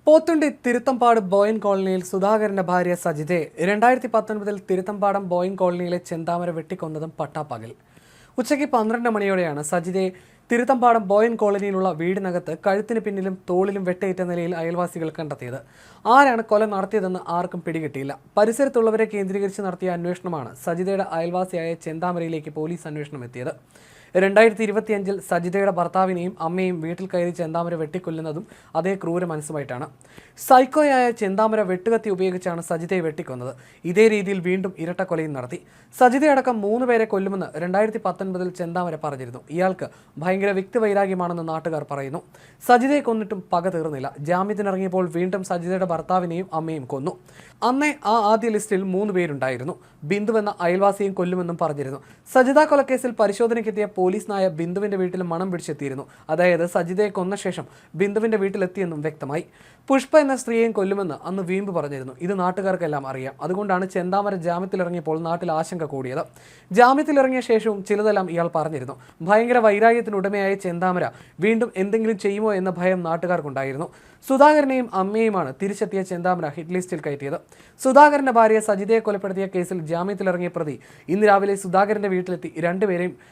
പോത്തുണ്ടി തിരുത്തമ്പാട് ബോയൻ കോളനിയിൽ സുധാകരന്റെ ഭാര്യ സജിതയെ 2019 തിരുത്തമ്പാടം ബോയൻ കോളനിയിലെ ചെന്താമര വെട്ടിക്കൊന്നതും പട്ടാപ്പകൽ. ഉച്ചയ്ക്ക് 12 മണിയോടെയാണ് സജിതയെ തിരുത്തമ്പാടം ബോയൻ കോളനിയിലുള്ള വീടിനകത്ത് കഴുത്തിന് പിന്നിലും തോളിലും വെട്ടേറ്റ നിലയിൽ അയൽവാസികൾ കണ്ടെത്തിയത്. ആരാണ് കൊല നടത്തിയതെന്ന് ആർക്കും പിടികിട്ടിയില്ല. പരിസരത്തുള്ളവരെ കേന്ദ്രീകരിച്ച് നടത്തിയ അന്വേഷണമാണ് സജിതയുടെ അയൽവാസിയായ ചെന്താമരയിലേക്ക് പോലീസ് അന്വേഷണം എത്തിയത്. 2025 സജിതയുടെ ഭർത്താവിനെയും അമ്മയും വീട്ടിൽ കയറി ചെന്താമര വെട്ടിക്കൊല്ലുന്നതും അതേ ക്രൂര മനസ്സുമായിട്ടാണ്. സൈക്കോയായ ചെന്താമര വെട്ടുകത്തി ഉപയോഗിച്ചാണ് സജിതയെ വെട്ടിക്കൊന്നത്. ഇതേ രീതിയിൽ വീണ്ടും ഇരട്ടക്കൊലയും നടത്തി. സജിതയടക്കം 3 പേരെ കൊല്ലുമെന്ന് 2019 ചെന്താമര പറഞ്ഞിരുന്നു. ഇയാൾക്ക് ഭയങ്കര വ്യക്തിവൈരാഗ്യമാണെന്ന് നാട്ടുകാർ പറയുന്നു. സജിതയെ കൊന്നിട്ടും പക തീർന്നില്ല. ജാമ്യത്തിനിറങ്ങിയപ്പോൾ വീണ്ടും സജിതയുടെ ഭർത്താവിനെയും അമ്മയും കൊന്നു. അന്നേ ആദ്യ ലിസ്റ്റിൽ 3 പേരുണ്ടായിരുന്നു. ബിന്ദു എന്ന അയൽവാസിയും കൊല്ലുമെന്നും പറഞ്ഞിരുന്നു. സജിത കൊലക്കേസിൽ പരിശോധനയ്ക്കെത്തിയ പോലീസ് നായ ബിന്ദുവിന്റെ വീട്ടിൽ മണം പിടിച്ചെത്തിയിരുന്നു. അതായത് സജിതയെ കൊന്ന ശേഷം ബിന്ദുവിന്റെ വീട്ടിലെത്തിയെന്നും വ്യക്തമായി. പുഷ്പ എന്ന സ്ത്രീയെയും കൊല്ലുമെന്ന് അന്ന് വീമ്പ് പറഞ്ഞിരുന്നു. ഇത് നാട്ടുകാർക്കെല്ലാം അറിയാം. അതുകൊണ്ടാണ് ചെന്താമര ജാമ്യത്തിലിറങ്ങിയപ്പോൾ നാട്ടിൽ ആശങ്ക കൂടിയത്. ജാമ്യത്തിലിറങ്ങിയ ശേഷവും ചിലതെല്ലാം ഇയാൾ പറഞ്ഞിരുന്നു. ഭയങ്കര വൈരാഗ്യത്തിനുടമയായ ചെന്താമര വീണ്ടും എന്തെങ്കിലും ചെയ്യുമോ എന്ന ഭയം നാട്ടുകാർക്കുണ്ടായിരുന്നു. സുധാകരനെയും അമ്മയുമാണ് തിരിച്ചെത്തിയ ചെന്താമര ഹിറ്റ് ലിസ്റ്റിൽ കയറ്റിയത്. സുധാകരന്റെ ഭാര്യ സജിതയെ കൊലപ്പെടുത്തിയ കേസിൽ ജാമ്യത്തിലിറങ്ങിയ പ്രതി ഇന്ന് രാവിലെ സുധാകരന്റെ വീട്ടിലെത്തി 2 പേരെയും